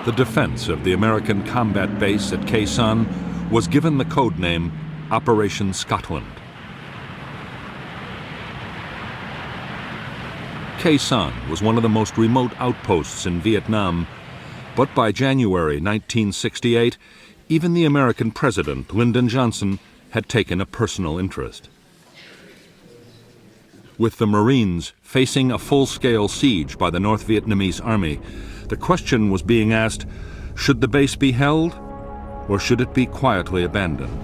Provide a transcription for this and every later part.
the defense of the American combat base at Khe Sanh was given the code name Operation Scotland. Khe Sanh was one of the most remote outposts in Vietnam, but by January 1968, even the American president, Lyndon Johnson, had taken a personal interest. With the Marines facing a full-scale siege by the North Vietnamese army, the question was being asked, should the base be held, or should it be quietly abandoned?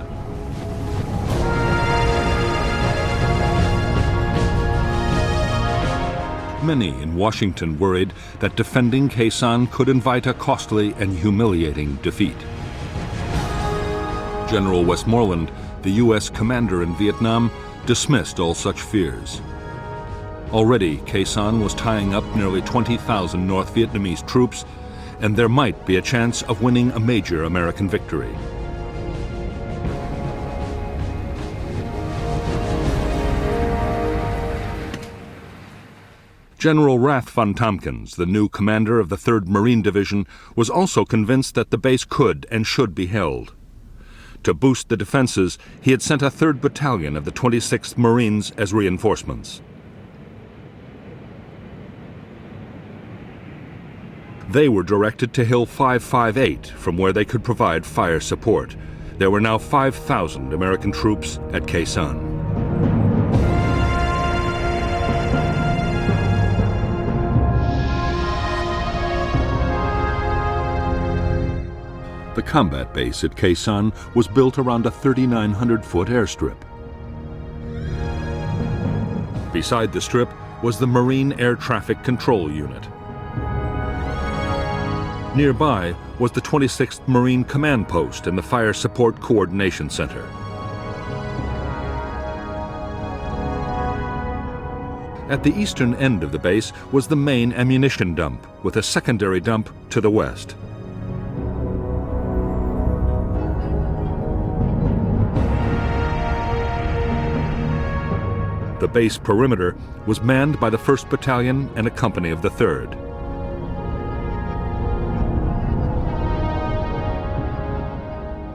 Many in Washington worried that defending Khe Sanh could invite a costly and humiliating defeat. General Westmoreland, the U.S. commander in Vietnam, dismissed all such fears. Already, Khe Sanh was tying up nearly 20,000 North Vietnamese troops, and there might be a chance of winning a major American victory. General Rath von Tompkins, the new commander of the 3rd Marine Division, was also convinced that the base could and should be held. To boost the defenses, he had sent a 3rd Battalion of the 26th Marines as reinforcements. They were directed to Hill 558, from where they could provide fire support. There were now 5,000 American troops at Khe Sanh. The combat base at Khe Sanh was built around a 3,900-foot airstrip. Beside the strip was the Marine Air Traffic Control Unit. Nearby was the 26th Marine Command Post and the Fire Support Coordination Center. At the eastern end of the base was the main ammunition dump, with a secondary dump to the west. The base perimeter was manned by the 1st Battalion and a company of the 3rd.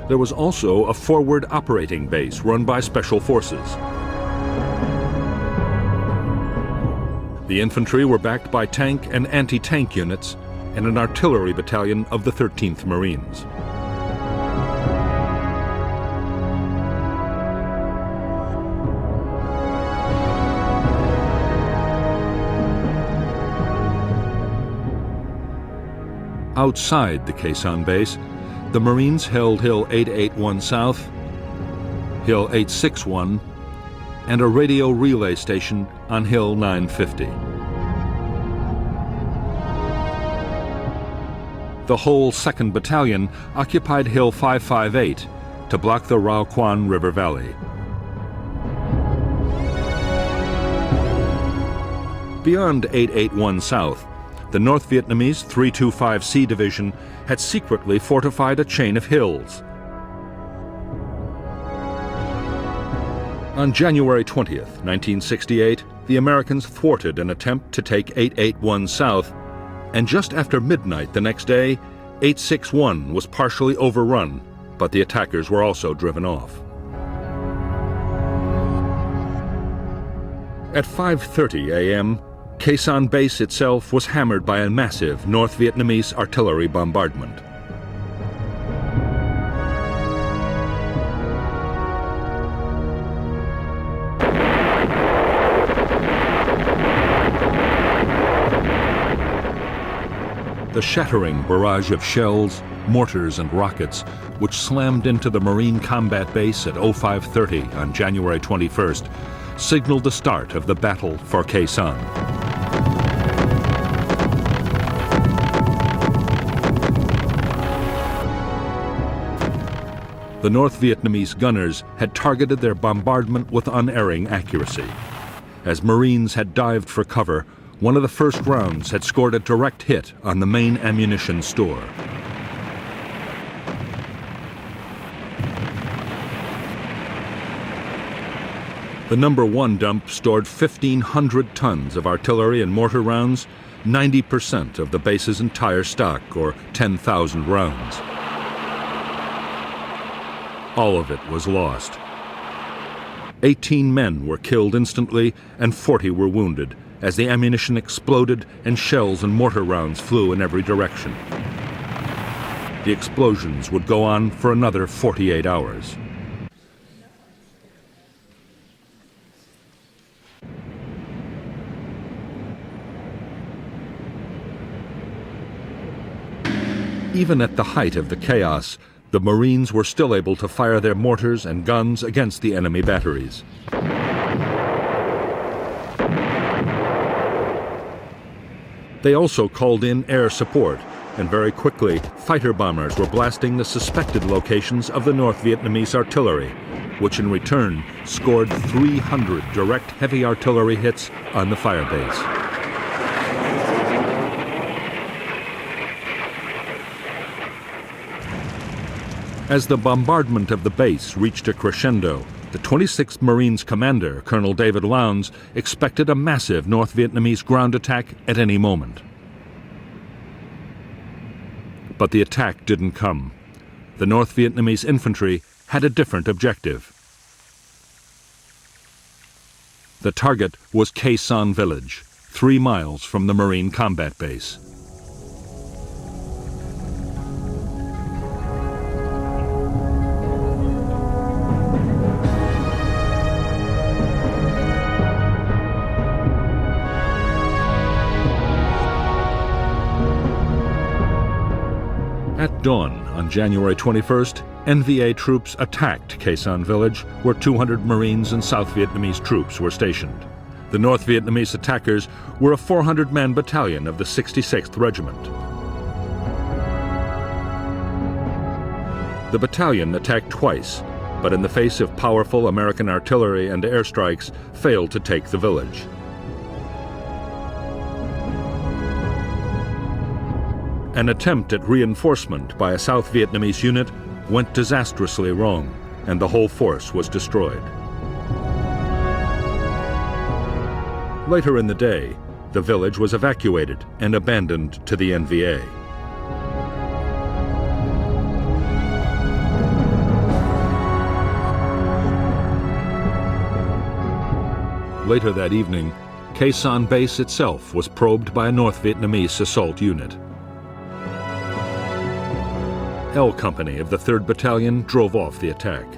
There was also a forward operating base run by Special Forces. The infantry were backed by tank and anti-tank units and an artillery battalion of the 13th Marines. Outside the Khe Sanh base, the Marines held Hill 881 South, Hill 861, and a radio relay station on Hill 950. The whole 2nd Battalion occupied Hill 558 to block the Rao Quan River Valley. Beyond 881 South, the North Vietnamese 325C Division had secretly fortified a chain of hills. On January 20th, 1968, the Americans thwarted an attempt to take 881 South, and just after midnight the next day, 861 was partially overrun, but the attackers were also driven off. At 5:30 a.m., Khe Sanh base itself was hammered by a massive North Vietnamese artillery bombardment. The shattering barrage of shells, mortars, and rockets, which slammed into the Marine combat base at 0530 on January 21st, signaled the start of the battle for Khe Sanh. The North Vietnamese gunners had targeted their bombardment with unerring accuracy. As Marines had dived for cover, one of the first rounds had scored a direct hit on the main ammunition store. The No. 1 dump stored 1,500 tons of artillery and mortar rounds 90% of the base's entire stock, or 10,000 rounds. All of it was lost. 18 men were killed instantly and 40 were wounded as the ammunition exploded and shells and mortar rounds flew in every direction. The explosions would go on for another 48 hours. Even at the height of the chaos, the Marines were still able to fire their mortars and guns against the enemy batteries. They also called in air support, and very quickly, fighter bombers were blasting the suspected locations of the North Vietnamese artillery, which in return scored 300 direct heavy artillery hits on the firebase. As the bombardment of the base reached a crescendo, the 26th Marines commander, Colonel David Lowndes, expected a massive North Vietnamese ground attack at any moment. But the attack didn't come. The North Vietnamese infantry had a different objective. The target was Khe Sanh village, 3 miles from the Marine combat base. At dawn on January 21st, NVA troops attacked Khe Sanh village, where 200 Marines and South Vietnamese troops were stationed. The North Vietnamese attackers were a 400-man battalion of the 66th Regiment. The battalion attacked twice, but in the face of powerful American artillery and airstrikes, failed to take the village. An attempt at reinforcement by a South Vietnamese unit went disastrously wrong, and the whole force was destroyed. Later in the day, the village was evacuated and abandoned to the NVA. Later that evening, Khe Sanh base itself was probed by a North Vietnamese assault unit. L Company of the 3rd Battalion drove off the attack.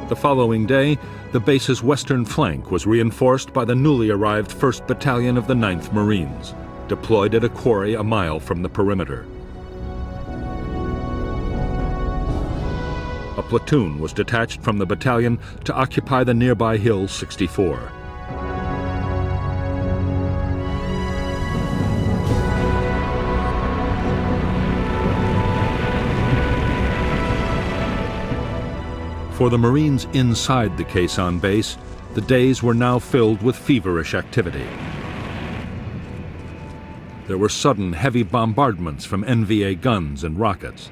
The following day, the base's western flank was reinforced by the newly arrived 1st Battalion of the 9th Marines, deployed at a quarry a mile from the perimeter. A platoon was detached from the battalion to occupy the nearby Hill 64. For the Marines inside the Khe Sanh base, the days were now filled with feverish activity. There were sudden heavy bombardments from NVA guns and rockets.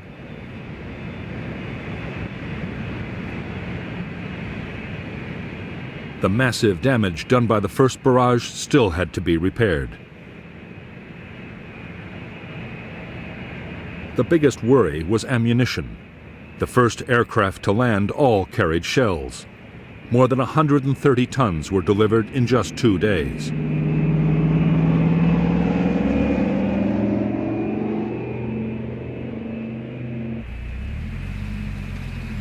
The massive damage done by the first barrage still had to be repaired. The biggest worry was ammunition. The first aircraft to land all carried shells. More than 130 tons were delivered in just 2 days.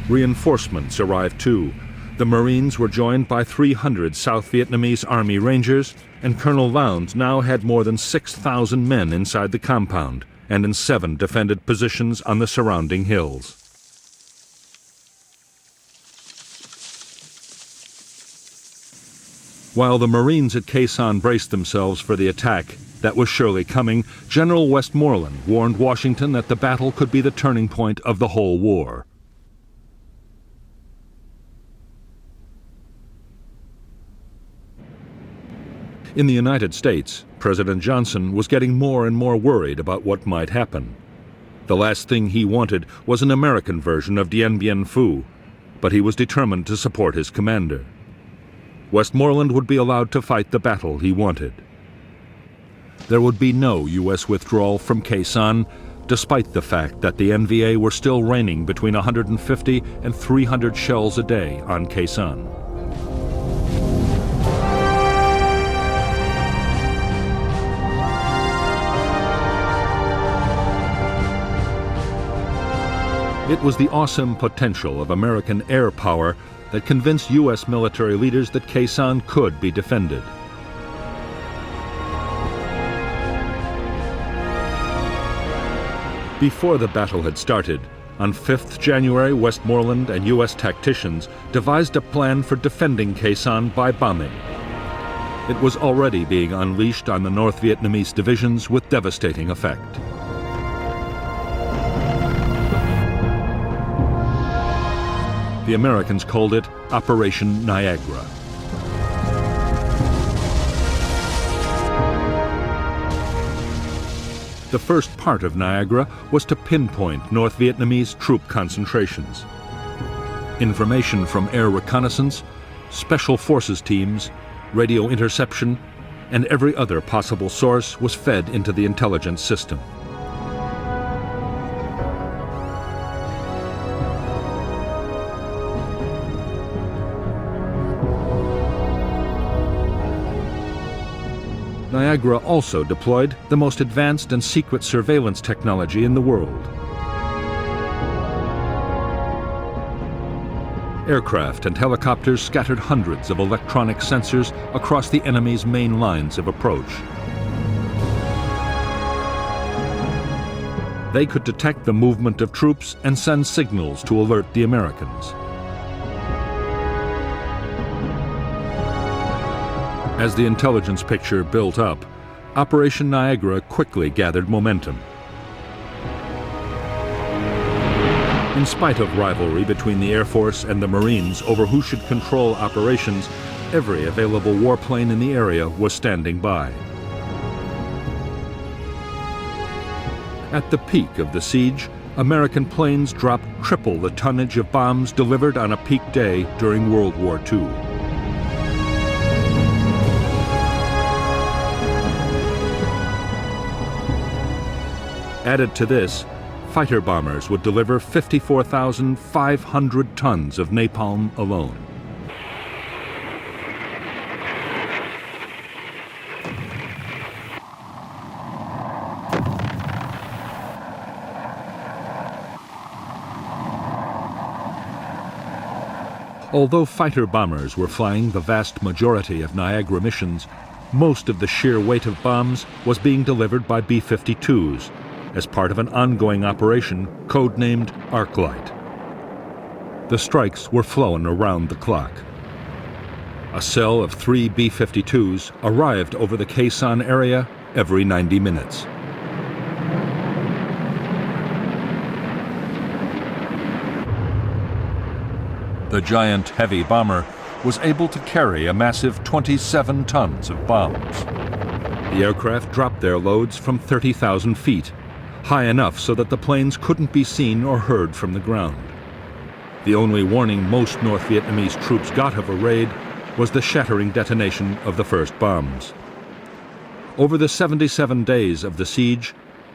Reinforcements arrived too. The Marines were joined by 300 South Vietnamese Army Rangers, and Colonel Lowndes now had more than 6,000 men inside the compound and in 7 defended positions on the surrounding hills. While the Marines at Khe Sanh braced themselves for the attack that was surely coming, General Westmoreland warned Washington that the battle could be the turning point of the whole war. In the United States, President Johnson was getting more and more worried about what might happen. The last thing he wanted was an American version of Dien Bien Phu, but he was determined to support his commander. Westmoreland would be allowed to fight the battle he wanted. There would be no U.S. withdrawal from Khe Sanh, despite the fact that the NVA were still raining between 150 and 300 shells a day on Khe Sanh. It was the awesome potential of American air power that convinced U.S. military leaders that Khe Sanh could be defended. Before the battle had started, on 5th January, Westmoreland and U.S. tacticians devised a plan for defending Khe Sanh by bombing. It was already being unleashed on the North Vietnamese divisions with devastating effect. The Americans called it Operation Niagara. The first part of Niagara was to pinpoint North Vietnamese troop concentrations. Information from air reconnaissance, special forces teams, radio interception, and every other possible source was fed into the intelligence system. Niagara also deployed the most advanced and secret surveillance technology in the world. Aircraft and helicopters scattered hundreds of electronic sensors across the enemy's main lines of approach. They could detect the movement of troops and send signals to alert the Americans. As the intelligence picture built up, Operation Niagara quickly gathered momentum. In spite of rivalry between the Air Force and the Marines over who should control operations, every available warplane in the area was standing by. At the peak of the siege, American planes dropped triple the tonnage of bombs delivered on a peak day during World War II. Added to this, fighter bombers would deliver 54,500 tons of napalm alone. Although fighter bombers were flying the vast majority of Niagara missions, most of the sheer weight of bombs was being delivered by B-52s, as part of an ongoing operation codenamed Arclight. The strikes were flown around the clock. A cell of 3 B-52s arrived over the Khe Sanh area every 90 minutes. The giant heavy bomber was able to carry a massive 27 tons of bombs. The aircraft dropped their loads from 30,000 feet, high enough so that the planes couldn't be seen or heard from the ground. The only warning most North Vietnamese troops got of a raid was the shattering detonation of the first bombs. Over the 77 days of the siege,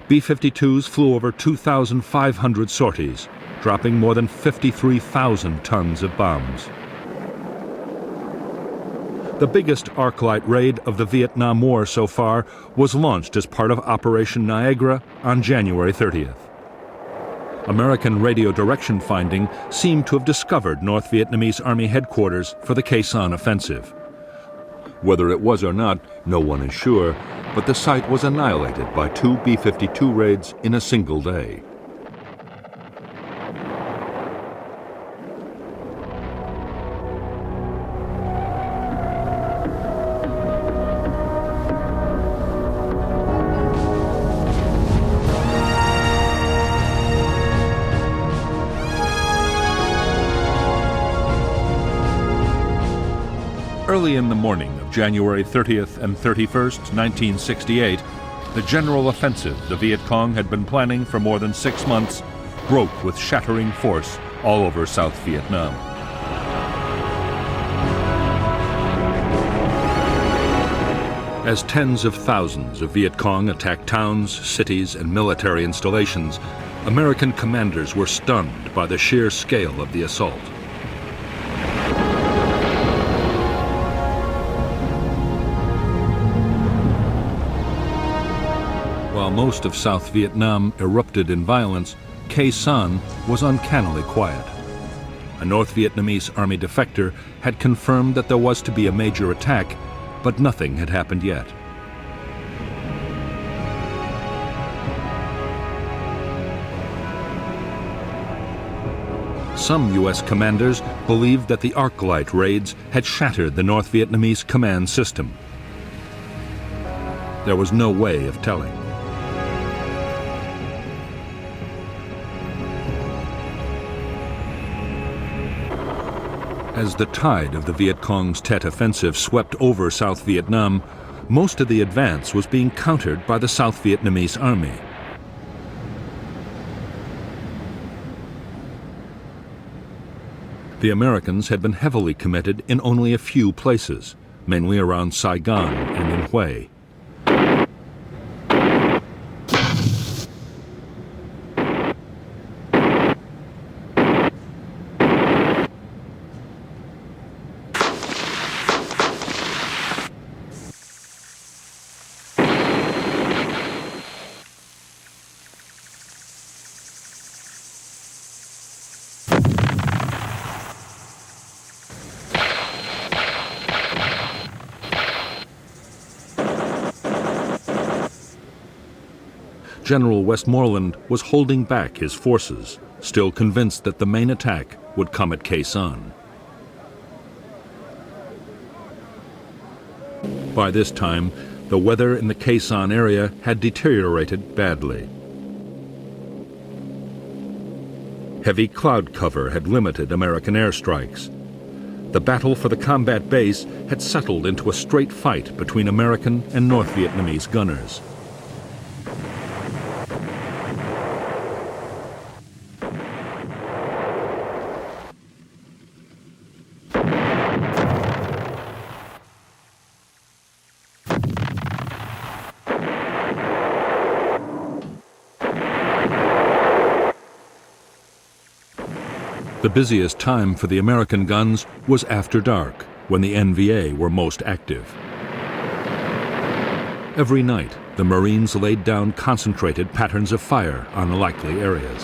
B-52s flew over 2,500 sorties, dropping more than 53,000 tons of bombs. The biggest Arclight raid of the Vietnam War so far was launched as part of Operation Niagara on January 30th. American radio direction finding seemed to have discovered North Vietnamese Army headquarters for the Khe Sanh offensive. Whether it was or not, no one is sure, but the site was annihilated by 2 B-52 raids in a single day. Early in the morning of January 30th and 31st, 1968, the general offensive the Viet Cong had been planning for more than 6 months broke with shattering force all over South Vietnam. As tens of thousands of Viet Cong attacked towns, cities, and military installations, American commanders were stunned by the sheer scale of the assault. While most of South Vietnam erupted in violence, Khe Sanh was uncannily quiet. A North Vietnamese army defector had confirmed that there was to be a major attack, but nothing had happened yet. Some U.S. commanders believed that the Arclight raids had shattered the North Vietnamese command system. There was no way of telling. As the tide of the Viet Cong's Tet Offensive swept over South Vietnam, most of the advance was being countered by the South Vietnamese army. The Americans had been heavily committed in only a few places, mainly around Saigon and in Hue. General Westmoreland was holding back his forces, still convinced that the main attack would come at Khe Sanh. By this time, the weather in the Khe Sanh area had deteriorated badly. Heavy cloud cover had limited American airstrikes. The battle for the combat base had settled into a straight fight between American and North Vietnamese gunners. The busiest time for the American guns was after dark, when the NVA were most active. Every night, the Marines laid down concentrated patterns of fire on the likely areas.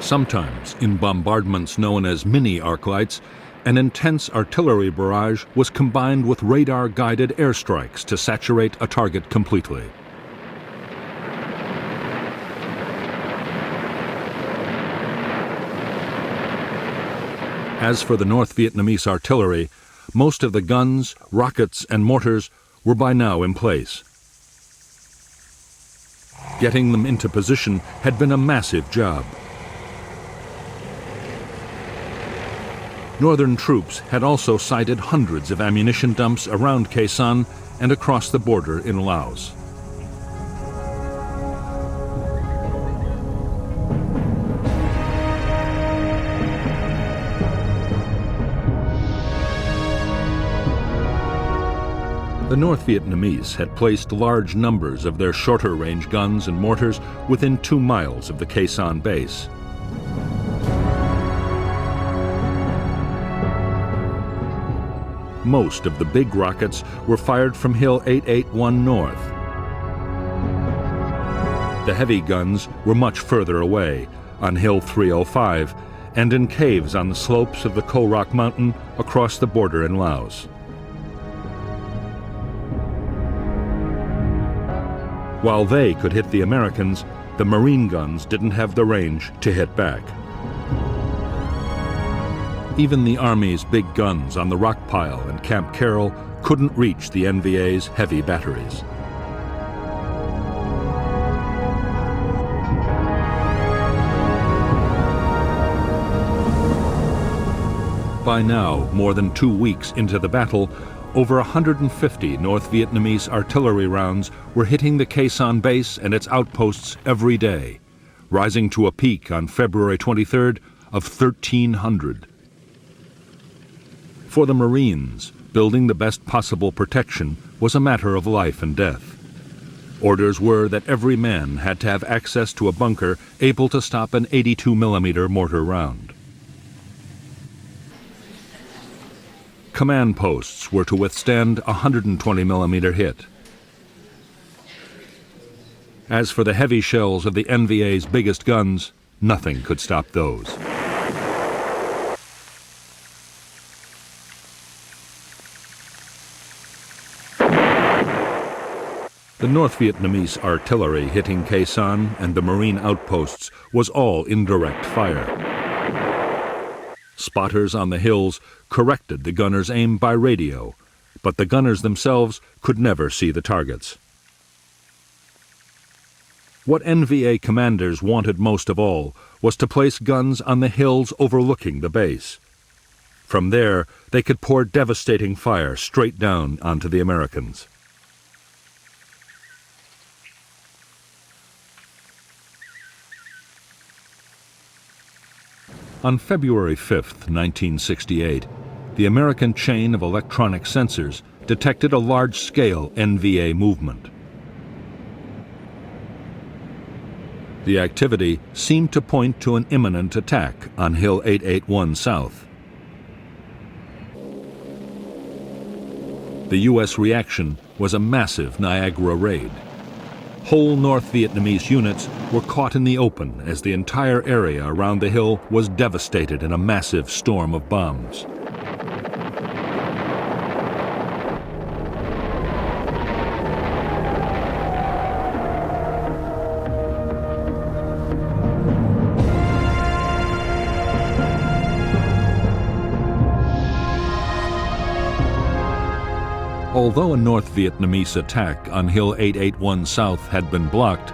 Sometimes, in bombardments known as mini-arclights, an intense artillery barrage was combined with radar-guided airstrikes to saturate a target completely. As for the North Vietnamese artillery, most of the guns, rockets, and mortars were by now in place. Getting them into position had been a massive job. Northern troops had also sighted hundreds of ammunition dumps around Khe Sanh and across the border in Laos. The North Vietnamese had placed large numbers of their shorter-range guns and mortars within 2 miles of the Khe Sanh base. Most of the big rockets were fired from Hill 881 North. The heavy guns were much further away, on Hill 305, and in caves on the slopes of the Ko Rock Mountain across the border in Laos. While they could hit the Americans, the Marine guns didn't have the range to hit back. Even the Army's big guns on the Rock Pile and Camp Carroll couldn't reach the NVA's heavy batteries. By now, more than 2 weeks into the battle, over 150 North Vietnamese artillery rounds were hitting the Khe Sanh base and its outposts every day, rising to a peak on February 23rd of 1,300. For the Marines, building the best possible protection was a matter of life and death. Orders were that every man had to have access to a bunker able to stop an 82mm mortar round. Command posts were to withstand a 120mm hit. As for the heavy shells of the NVA's biggest guns, nothing could stop those. The North Vietnamese artillery hitting Khe Sanh and the Marine outposts was all indirect fire. Spotters on the hills corrected the gunners' aim by radio, but the gunners themselves could never see the targets. What NVA commanders wanted most of all was to place guns on the hills overlooking the base. From there, they could pour devastating fire straight down onto the Americans. On February 5, 1968, the American chain of electronic sensors detected a large-scale NVA movement. The activity seemed to point to an imminent attack on Hill 881 South. The U.S. reaction was a massive Niagara raid. Whole North Vietnamese units were caught in the open as the entire area around the hill was devastated in a massive storm of bombs. Although a North Vietnamese attack on Hill 881 South had been blocked,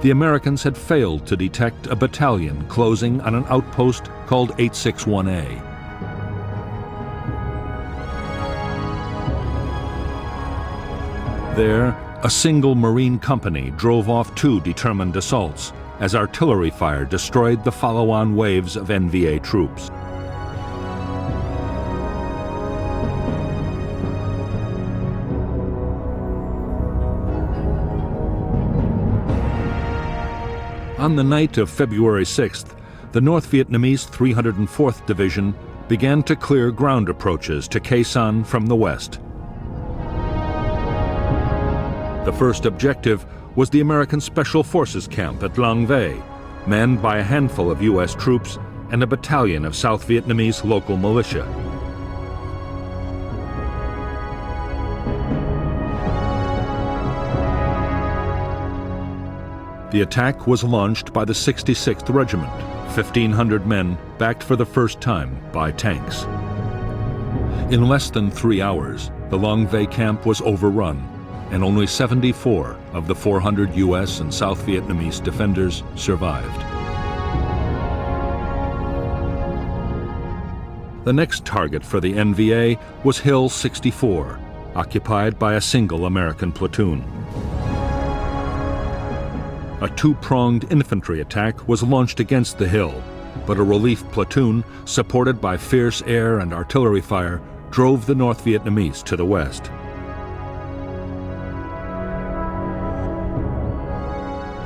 the Americans had failed to detect a battalion closing on an outpost called 861A. There, a single Marine company drove off two determined assaults as artillery fire destroyed the follow-on waves of NVA troops. On the night of February 6th, the North Vietnamese 304th Division began to clear ground approaches to Khe Sanh from the west. The first objective was the American Special Forces camp at Long Vây, manned by a handful of U.S. troops and a battalion of South Vietnamese local militia. The attack was launched by the 66th Regiment, 1,500 men backed for the first time by tanks. In less than 3 hours, the Long Vây camp was overrun, and only 74 of the 400 U.S. and South Vietnamese defenders survived. The next target for the NVA was Hill 64, occupied by a single American platoon. A two-pronged infantry attack was launched against the hill, but a relief platoon, supported by fierce air and artillery fire, drove the North Vietnamese to the west.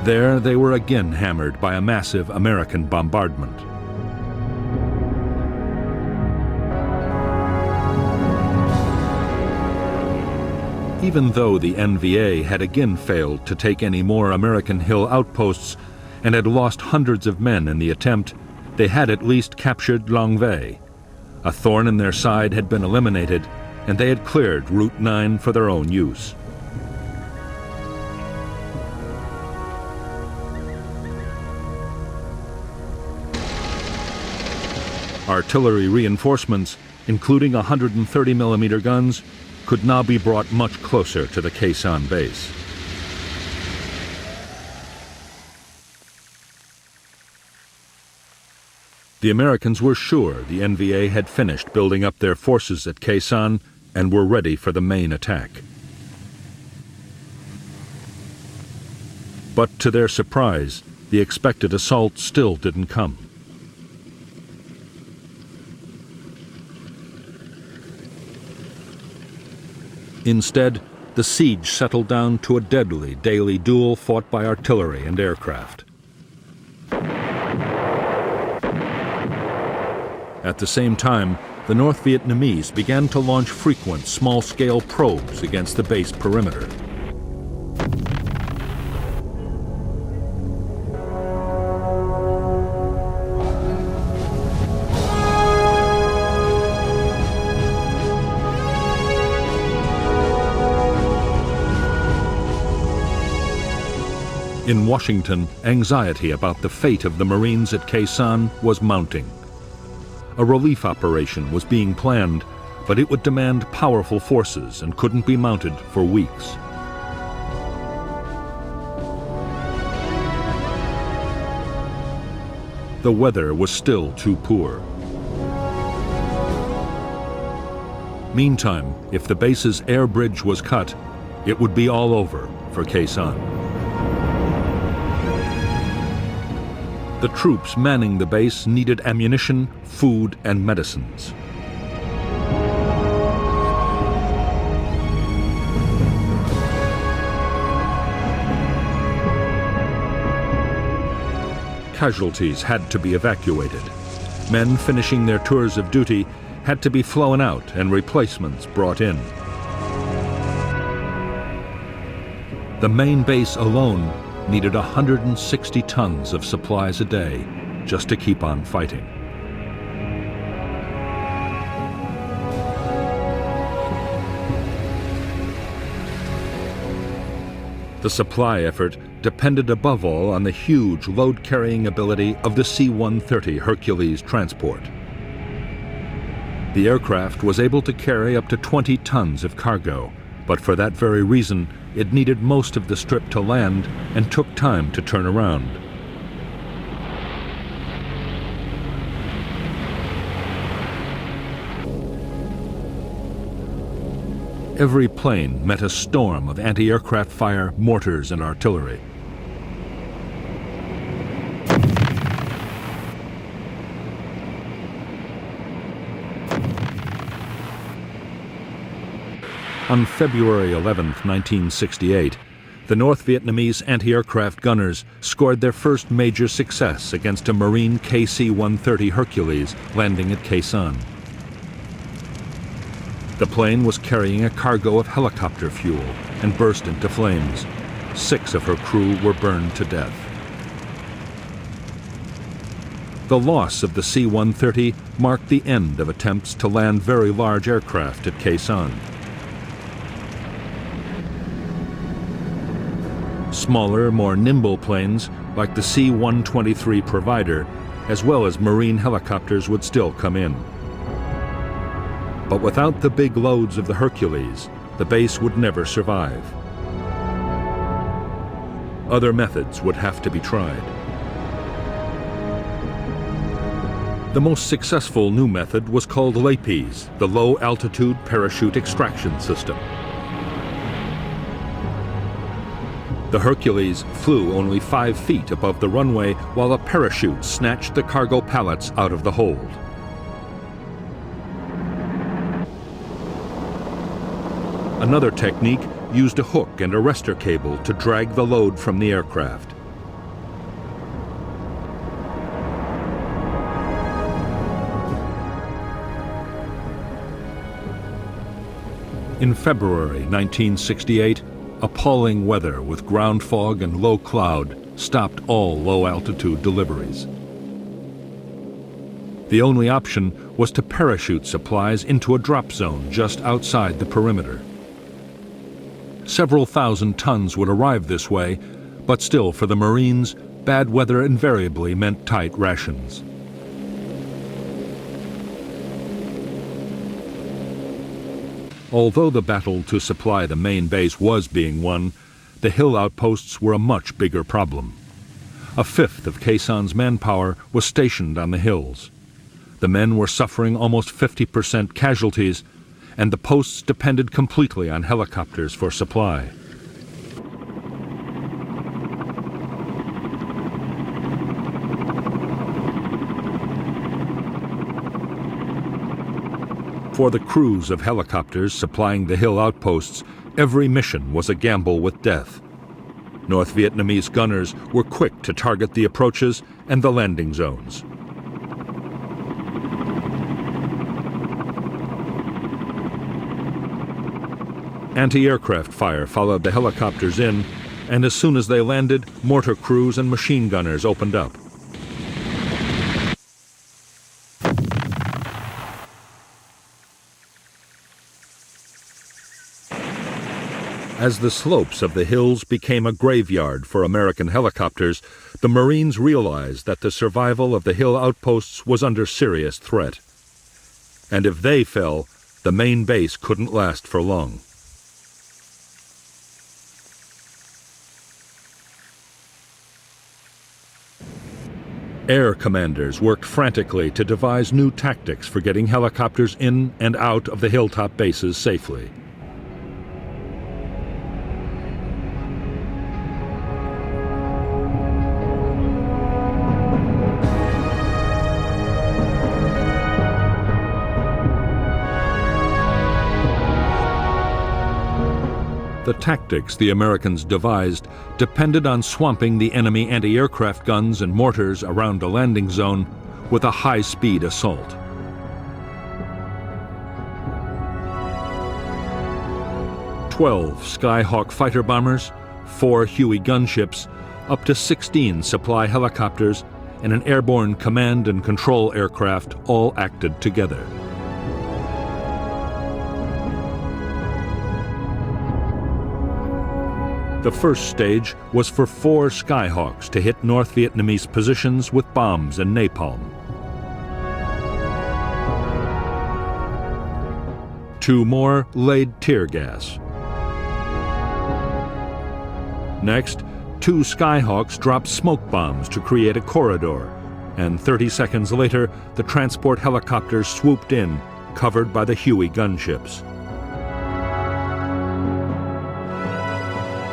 There they were again hammered by a massive American bombardment. Even though the NVA had again failed to take any more American hill outposts and had lost hundreds of men in the attempt, they had at least captured Long Vây. A thorn in their side had been eliminated, and they had cleared Route 9 for their own use. Artillery reinforcements, including 130mm guns, could now be brought much closer to the Khe Sanh base. The Americans were sure the NVA had finished building up their forces at Khe Sanh and were ready for the main attack. But to their surprise, the expected assault still didn't come. Instead, the siege settled down to a deadly daily duel fought by artillery and aircraft. At the same time, the North Vietnamese began to launch frequent small-scale probes against the base perimeter. In Washington, anxiety about the fate of the Marines at Khe Sanh was mounting. A relief operation was being planned, but it would demand powerful forces and couldn't be mounted for weeks. The weather was still too poor. Meantime, if the base's air bridge was cut, it would be all over for Khe Sanh. The troops manning the base needed ammunition, food, and medicines. Casualties had to be evacuated. Men finishing their tours of duty had to be flown out and replacements brought in. The main base alone needed 160 tons of supplies a day just to keep on fighting. The supply effort depended above all on the huge load-carrying ability of the C-130 Hercules transport. The aircraft was able to carry up to 20 tons of cargo, but for that very reason, it needed most of the strip to land and took time to turn around. Every plane met a storm of anti-aircraft fire, mortars, and artillery. On February 11, 1968, the North Vietnamese anti-aircraft gunners scored their first major success against a Marine KC-130 Hercules landing at Khe Sanh. The plane was carrying a cargo of helicopter fuel and burst into flames. 6 of her crew were burned to death. The loss of the C-130 marked the end of attempts to land very large aircraft at Khe Sanh. Smaller, more nimble planes, like the C-123 Provider, as well as Marine helicopters would still come in. But without the big loads of the Hercules, the base would never survive. Other methods would have to be tried. The most successful new method was called LAPES, the Low-Altitude Parachute Extraction System. The Hercules flew only 5 feet above the runway while a parachute snatched the cargo pallets out of the hold. Another technique used a hook and arrestor cable to drag the load from the aircraft. In February 1968, appalling weather with ground fog and low cloud stopped all low-altitude deliveries. The only option was to parachute supplies into a drop zone just outside the perimeter. Several thousand tons would arrive this way, but still for the Marines, bad weather invariably meant tight rations. Although the battle to supply the main base was being won, the hill outposts were a much bigger problem. A fifth of Khe Sanh's manpower was stationed on the hills. The men were suffering almost 50% casualties, and the posts depended completely on helicopters for supply. For the crews of helicopters supplying the hill outposts, every mission was a gamble with death. North Vietnamese gunners were quick to target the approaches and the landing zones. Anti-aircraft fire followed the helicopters in, and as soon as they landed, mortar crews and machine gunners opened up. As the slopes of the hills became a graveyard for American helicopters, the Marines realized that the survival of the hill outposts was under serious threat. And if they fell, the main base couldn't last for long. Air commanders worked frantically to devise new tactics for getting helicopters in and out of the hilltop bases safely. The tactics the Americans devised depended on swamping the enemy anti-aircraft guns and mortars around the landing zone with a high-speed assault. "12 Skyhawk fighter bombers, 4 Huey gunships, up to 16 supply helicopters, and an airborne command and control aircraft all acted together. The first stage was for 4 Skyhawks to hit North Vietnamese positions with bombs and napalm. 2 more laid tear gas. Next, 2 Skyhawks dropped smoke bombs to create a corridor, and 30 seconds later, the transport helicopters swooped in, covered by the Huey gunships.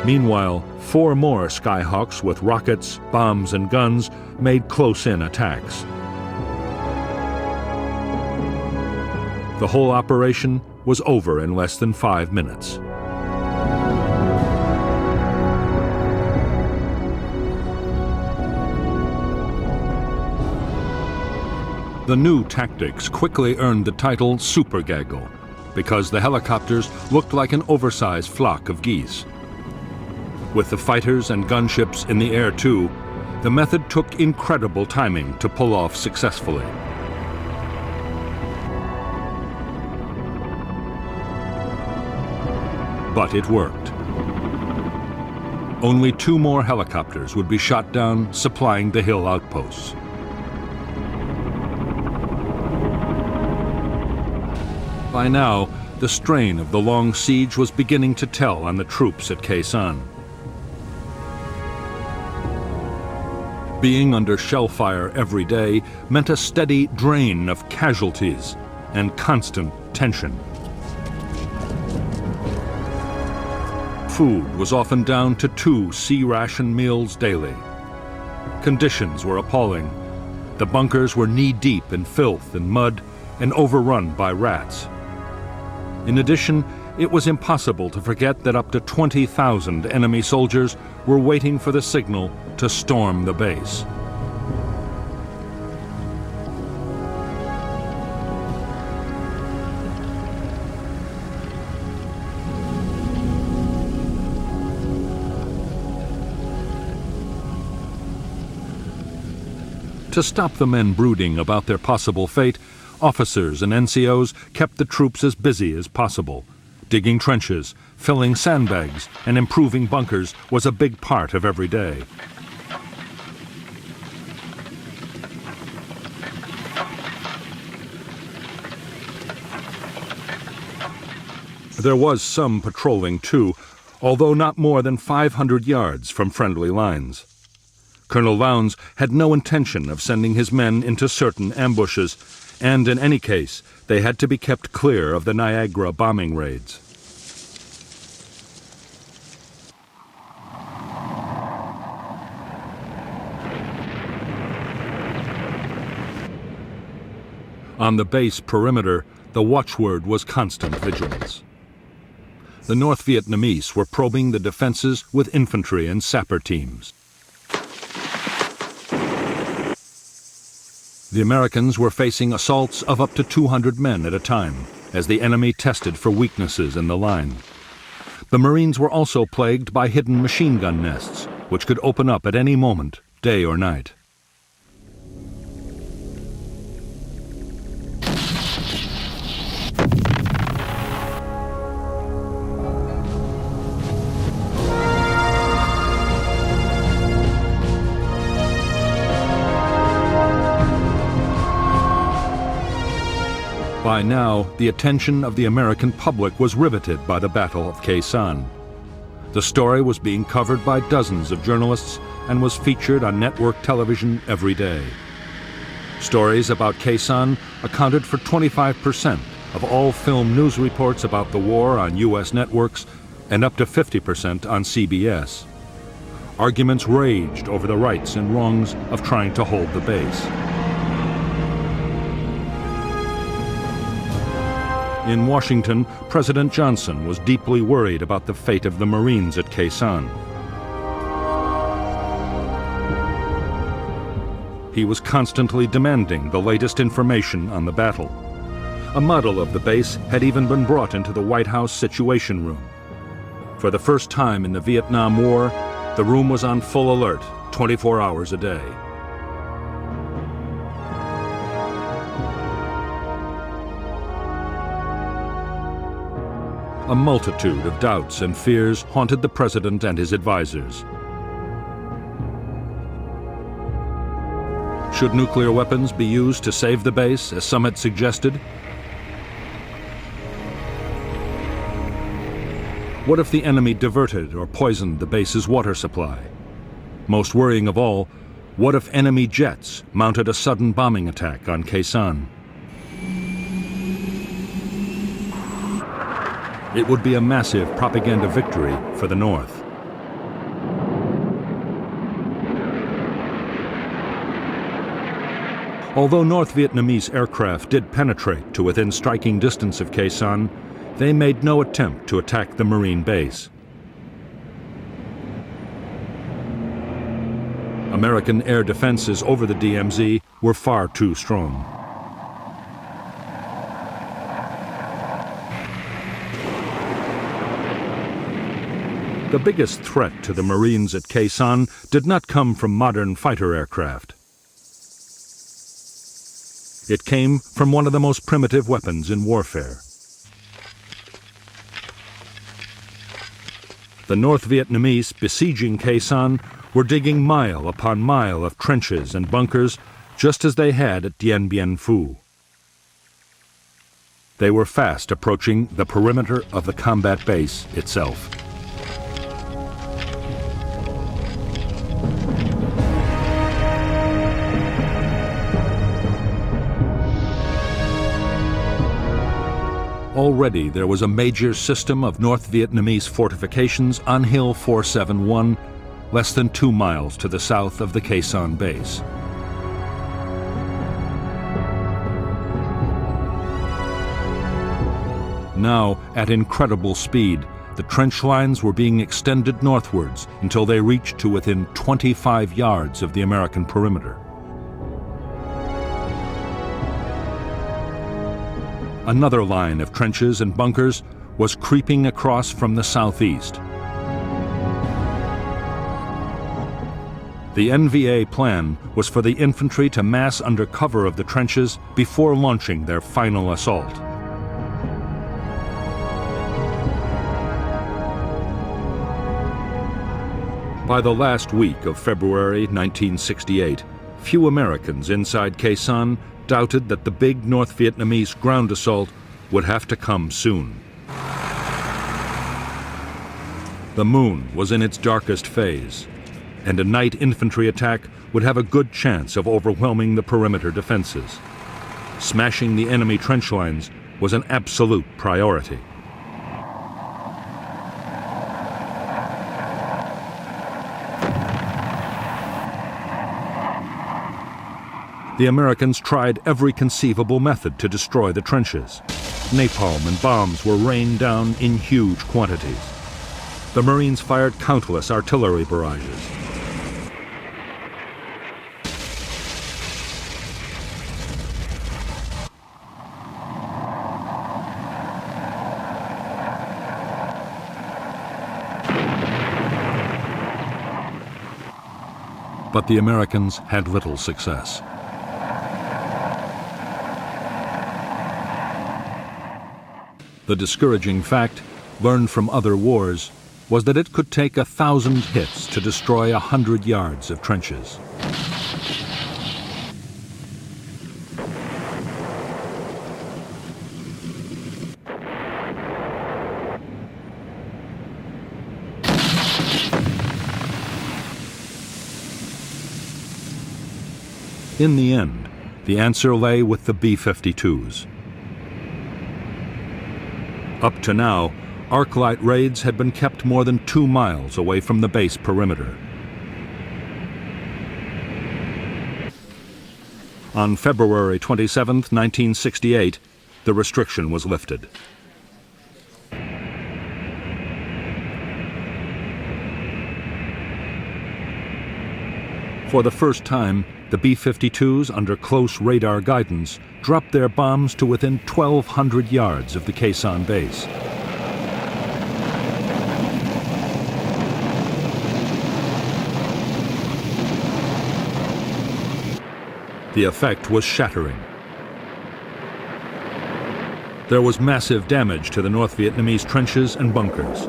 Meanwhile, 4 more Skyhawks with rockets, bombs, and guns made close-in attacks. The whole operation was over in less than 5 minutes. The new tactics quickly earned the title Super Gaggle, because the helicopters looked like an oversized flock of geese. With the fighters and gunships in the air too, the method took incredible timing to pull off successfully. But it worked. Only 2 more helicopters would be shot down supplying the hill outposts. By now, the strain of the long siege was beginning to tell on the troops at Khe Sanh. Being under shell fire every day meant a steady drain of casualties and constant tension. Food was often down to 2 C-ration meals daily. Conditions were appalling. The bunkers were knee-deep in filth and mud and overrun by rats. In addition, it was impossible to forget that up to 20,000 enemy soldiers were waiting for the signal to storm the base. To stop the men brooding about their possible fate, officers and NCOs kept the troops as busy as possible. Digging trenches, filling sandbags, and improving bunkers was a big part of every day. There was some patrolling too, although not more than 500 yards from friendly lines. Colonel Lowndes had no intention of sending his men into certain ambushes, and in any case, they had to be kept clear of the Niagara bombing raids. On the base perimeter, the watchword was constant vigilance. The North Vietnamese were probing the defenses with infantry and sapper teams. The Americans were facing assaults of up to 200 men at a time, as the enemy tested for weaknesses in the line. The Marines were also plagued by hidden machine gun nests, which could open up at any moment, day or night. By now, the attention of the American public was riveted by the Battle of Khe Sanh. The story was being covered by dozens of journalists and was featured on network television every day. Stories about Khe Sanh accounted for 25% of all film news reports about the war on U.S. networks and up to 50% on CBS. Arguments raged over the rights and wrongs of trying to hold the base. In Washington, President Johnson was deeply worried about the fate of the Marines at Khe Sanh. He was constantly demanding the latest information on the battle. A model of the base had even been brought into the White House Situation Room. For the first time in the Vietnam War, the room was on full alert, 24 hours a day. A multitude of doubts and fears haunted the president and his advisors. Should nuclear weapons be used to save the base, as some had suggested? What if the enemy diverted or poisoned the base's water supply? Most worrying of all, what if enemy jets mounted a sudden bombing attack on Khe Sanh? It would be a massive propaganda victory for the North. Although North Vietnamese aircraft did penetrate to within striking distance of Khe Sanh, they made no attempt to attack the Marine base. American air defenses over the DMZ were far too strong. The biggest threat to the Marines at Khe Sanh did not come from modern fighter aircraft. It came from one of the most primitive weapons in warfare. The North Vietnamese besieging Khe Sanh were digging mile upon mile of trenches and bunkers, just as they had at Dien Bien Phu. They were fast approaching the perimeter of the combat base itself. Already there was a major system of North Vietnamese fortifications on Hill 471, less than 2 miles to the south of the Khe Sanh base. Now, at incredible speed, the trench lines were being extended northwards until they reached to within 25 yards of the American perimeter. Another line of trenches and bunkers was creeping across from the southeast. The NVA plan was for the infantry to mass under cover of the trenches before launching their final assault. By the last week of February 1968, few Americans inside Khe Sanh doubted that the big North Vietnamese ground assault would have to come soon. The moon was in its darkest phase, and a night infantry attack would have a good chance of overwhelming the perimeter defenses. Smashing the enemy trench lines was an absolute priority. The Americans tried every conceivable method to destroy the trenches. Napalm and bombs were rained down in huge quantities. The Marines fired countless artillery barrages. But the Americans had little success. The discouraging fact, learned from other wars, was that it could take 1,000 hits to destroy 100 yards of trenches. In the end, the answer lay with the B-52s. Up to now, arc-light raids had been kept more than 2 miles away from the base perimeter. On February 27, 1968, the restriction was lifted. For the first time, the B-52s, under close radar guidance, dropped their bombs to within 1,200 yards of the Khe Sanh base. The effect was shattering. There was massive damage to the North Vietnamese trenches and bunkers.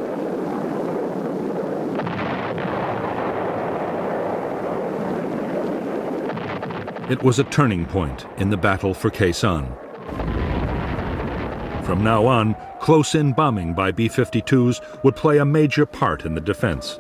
It was a turning point in the battle for Khe Sanh. From now on, close-in bombing by B-52s would play a major part in the defense.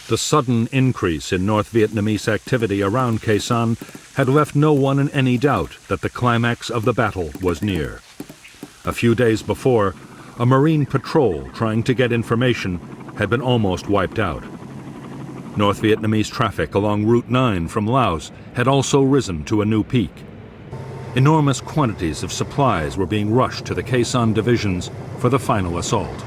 The sudden increase in North Vietnamese activity around Khe Sanh had left no one in any doubt that the climax of the battle was near. A few days before, a Marine patrol trying to get information had been almost wiped out. North Vietnamese traffic along Route 9 from Laos had also risen to a new peak. Enormous quantities of supplies were being rushed to the Khe Sanh divisions for the final assault.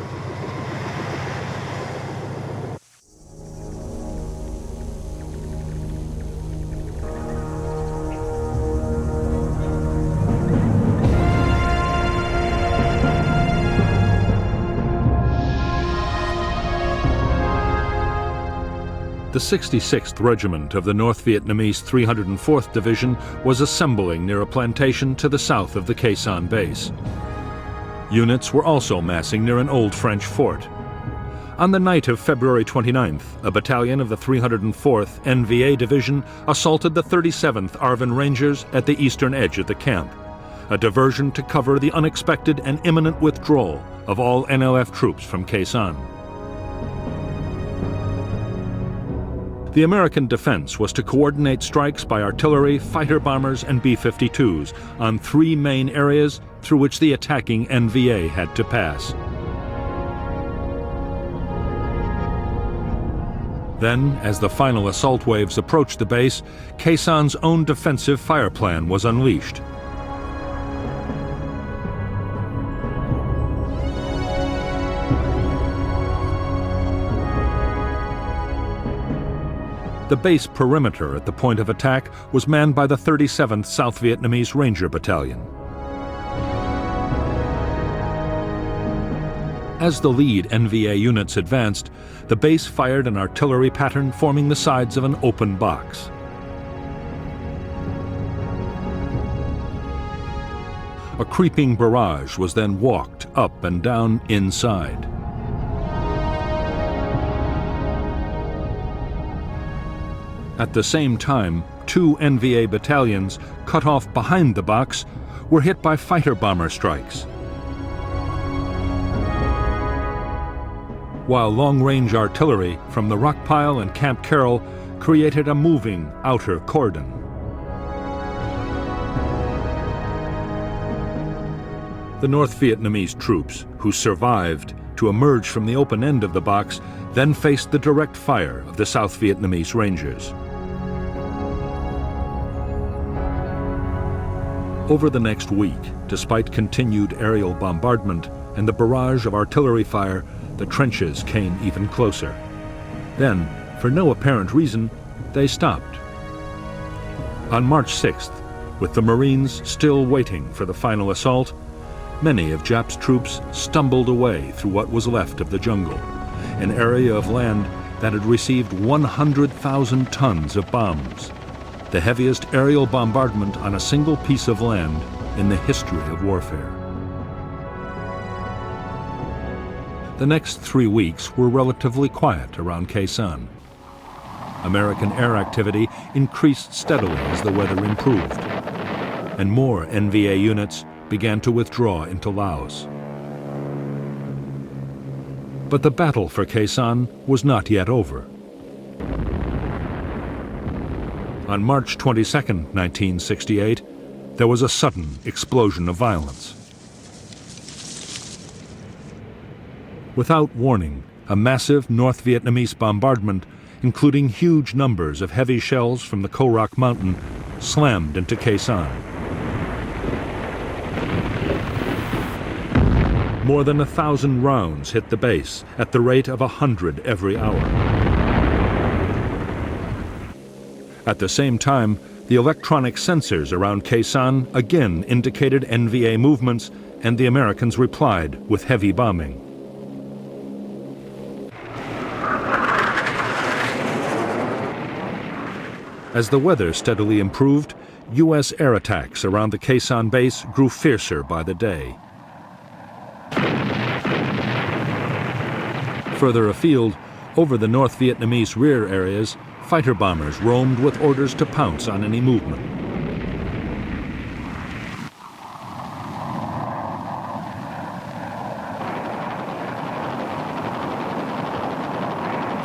The 66th Regiment of the North Vietnamese 304th Division was assembling near a plantation to the south of the Khe Sanh base. Units were also massing near an old French fort. On the night of February 29th, a battalion of the 304th NVA Division assaulted the 37th Arvin Rangers at the eastern edge of the camp, a diversion to cover the unexpected and imminent withdrawal of all NLF troops from Khe Sanh. The American defense was to coordinate strikes by artillery, fighter bombers, and B-52s on 3 main areas through which the attacking NVA had to pass. Then, as the final assault waves approached the base, Khe Sanh's own defensive fire plan was unleashed. The base perimeter at the point of attack was manned by the 37th South Vietnamese Ranger Battalion. As the lead NVA units advanced, the base fired an artillery pattern forming the sides of an open box. A creeping barrage was then walked up and down inside. At the same time, 2 NVA battalions, cut off behind the box, were hit by fighter bomber strikes. While long-range artillery from the Rockpile and Camp Carroll created a moving outer cordon. The North Vietnamese troops, who survived to emerge from the open end of the box, then faced the direct fire of the South Vietnamese Rangers. Over the next week, despite continued aerial bombardment and the barrage of artillery fire, the trenches came even closer. Then, for no apparent reason, they stopped. On March 6th, with the Marines still waiting for the final assault, many of Jap's troops stumbled away through what was left of the jungle, an area of land that had received 100,000 tons of bombs, the heaviest aerial bombardment on a single piece of land in the history of warfare. The next 3 weeks were relatively quiet around Khe Sanh. American air activity increased steadily as the weather improved, and more NVA units began to withdraw into Laos. But the battle for Khe Sanh was not yet over. On March 22, 1968, there was a sudden explosion of violence. Without warning, a massive North Vietnamese bombardment, including huge numbers of heavy shells from the Ko Rock Mountain, slammed into Khe Sanh. More than 1,000 rounds hit the base at the rate of 100 every hour. At the same time, the electronic sensors around Khe Sanh again indicated NVA movements, and the Americans replied with heavy bombing. As the weather steadily improved, U.S. air attacks around the Khe Sanh base grew fiercer by the day. Further afield, over the North Vietnamese rear areas, fighter bombers roamed with orders to pounce on any movement.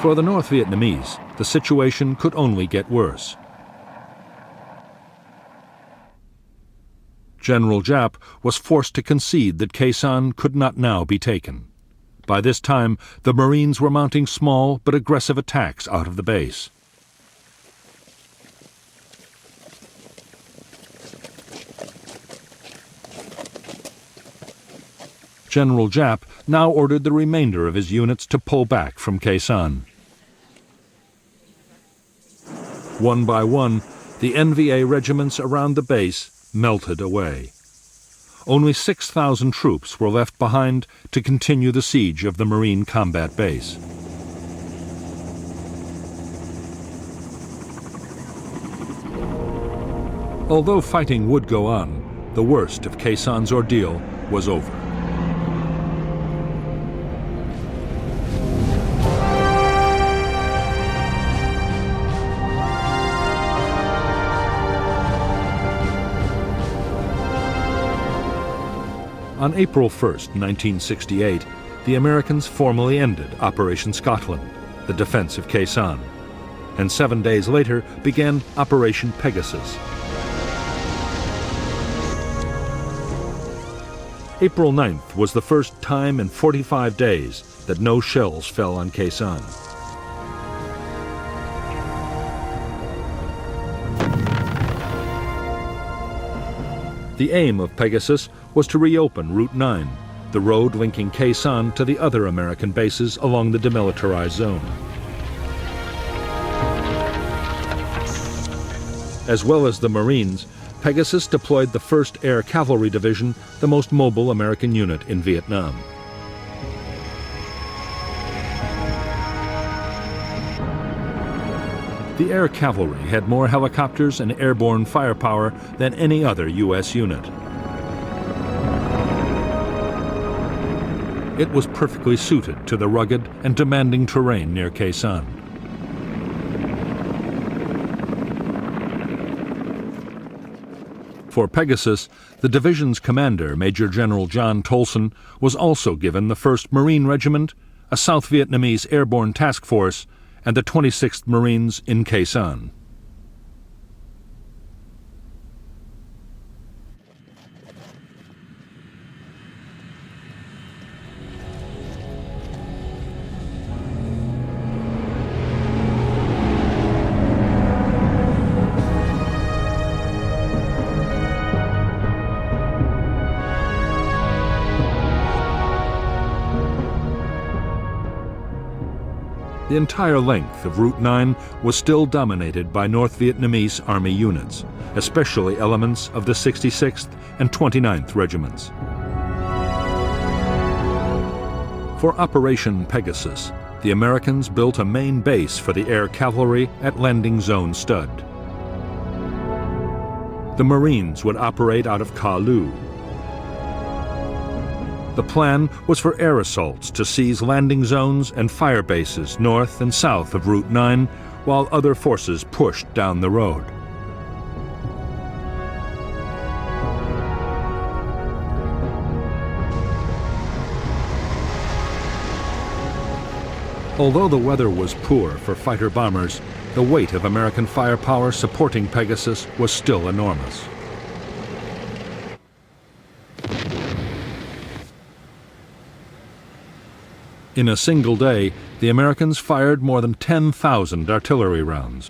For the North Vietnamese, the situation could only get worse. General Giap was forced to concede that Khe Sanh could not now be taken. By this time, the Marines were mounting small but aggressive attacks out of the base. General Giap now ordered the remainder of his units to pull back from Khe Sanh. One by one, the NVA regiments around the base melted away. Only 6,000 troops were left behind to continue the siege of the Marine combat base. Although fighting would go on, the worst of Khe Sanh's ordeal was over. On April 1, 1968, the Americans formally ended Operation Scotland, the defense of Khe Sanh, and 7 days later began Operation Pegasus. April 9th was the first time in 45 days that no shells fell on Khe Sanh. The aim of Pegasus was to reopen Route 9, the road linking Khe Sanh to the other American bases along the demilitarized zone. As well as the Marines, Pegasus deployed the 1st Air Cavalry Division, the most mobile American unit in Vietnam. The Air Cavalry had more helicopters and airborne firepower than any other U.S. unit. It was perfectly suited to the rugged and demanding terrain near Khe Sanh. For Pegasus, the division's commander, Major General John Tolson, was also given the 1st Marine Regiment, a South Vietnamese airborne task force, and the 26th Marines in Khe Sanh. The entire length of Route 9 was still dominated by North Vietnamese Army units, especially elements of the 66th and 29th Regiments. For Operation Pegasus, the Americans built a main base for the air cavalry at Landing Zone Stud. The Marines would operate out of Ka Lu. The plan was for air assaults to seize landing zones and fire bases north and south of Route 9, while other forces pushed down the road. Although the weather was poor for fighter bombers, the weight of American firepower supporting Pegasus was still enormous. In a single day, the Americans fired more than 10,000 artillery rounds.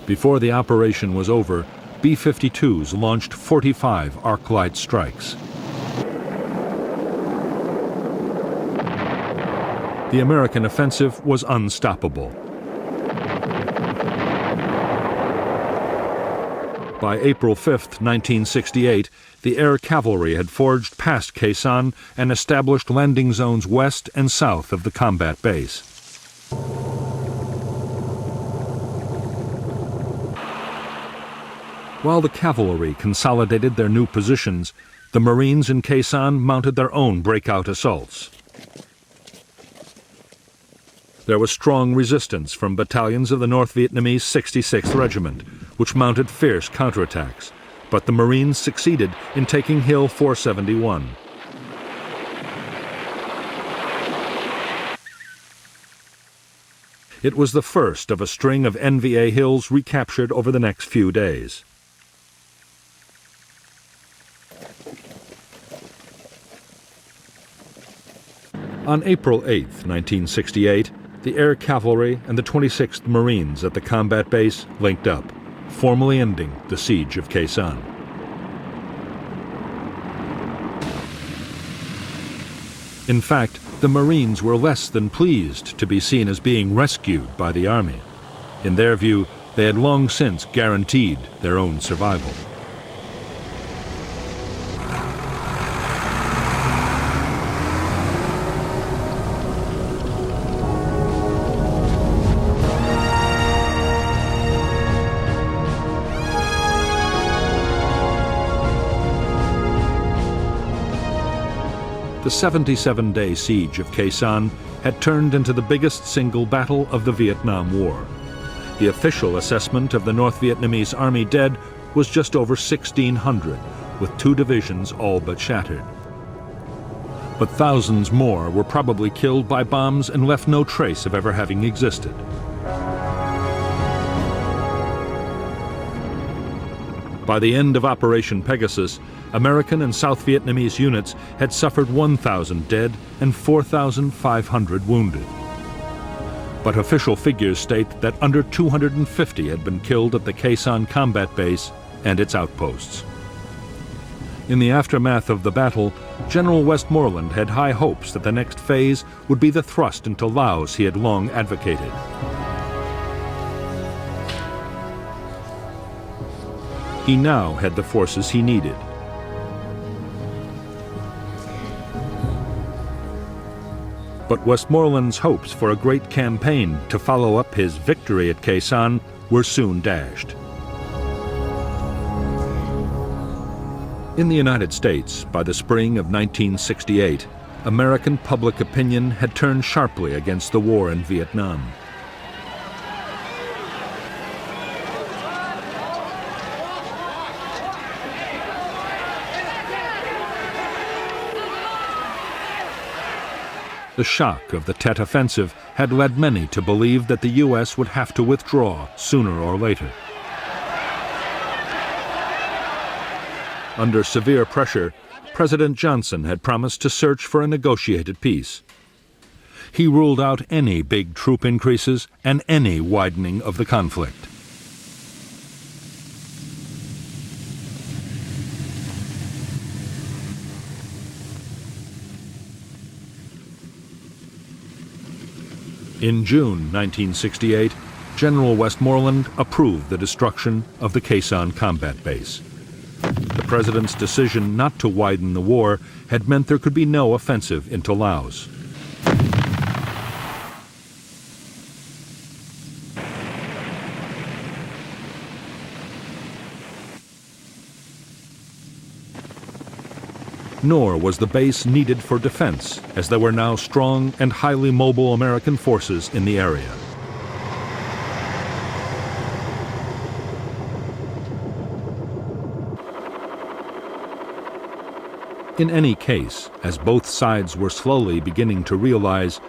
Before the operation was over, B-52s launched 45 arc-light strikes. The American offensive was unstoppable. By April 5, 1968, the air cavalry had forged past Khe Sanh and established landing zones west and south of the combat base. While the cavalry consolidated their new positions, the Marines in Khe Sanh mounted their own breakout assaults. There was strong resistance from battalions of the North Vietnamese 66th Regiment, which mounted fierce counterattacks, but the Marines succeeded in taking Hill 471. It was the first of a string of NVA hills recaptured over the next few days. On April 8, 1968, the air cavalry and the 26th Marines at the combat base linked up, formally ending the siege of Khe Sanh. In fact, the Marines were less than pleased to be seen as being rescued by the Army. In their view, they had long since guaranteed their own survival. The 77-day siege of Khe Sanh had turned into the biggest single battle of the Vietnam War. The official assessment of the North Vietnamese Army dead was just over 1,600, with 2 divisions all but shattered. But thousands more were probably killed by bombs and left no trace of ever having existed. By the end of Operation Pegasus, American and South Vietnamese units had suffered 1,000 dead and 4,500 wounded. But official figures state that under 250 had been killed at the Khe Sanh combat base and its outposts. In the aftermath of the battle, General Westmoreland had high hopes that the next phase would be the thrust into Laos he had long advocated. He now had the forces he needed. But Westmoreland's hopes for a great campaign to follow up his victory at Khe Sanh were soon dashed. In the United States, by the spring of 1968, American public opinion had turned sharply against the war in Vietnam. The shock of the Tet Offensive had led many to believe that the U.S. would have to withdraw sooner or later. Under severe pressure, President Johnson had promised to search for a negotiated peace. He ruled out any big troop increases and any widening of the conflict. In June 1968, General Westmoreland approved the destruction of the Khe Sanh combat base. The president's decision not to widen the war had meant there could be no offensive into Laos. Nor was the base needed for defense, as there were now strong and highly mobile American forces in the area. In any case, as both sides were slowly beginning to realize,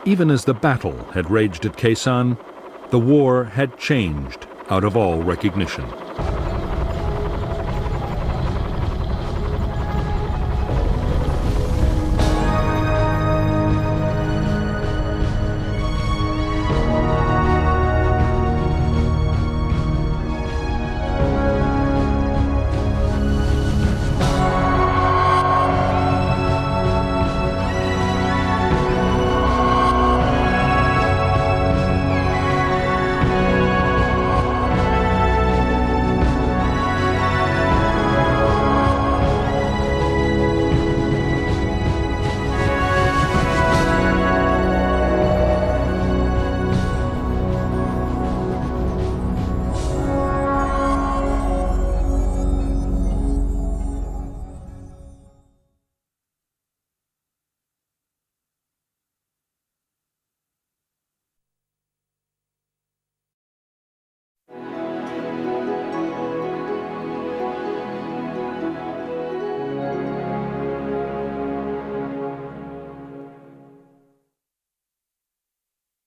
even as the battle had raged at Khe Sanh, the war had changed out of all recognition.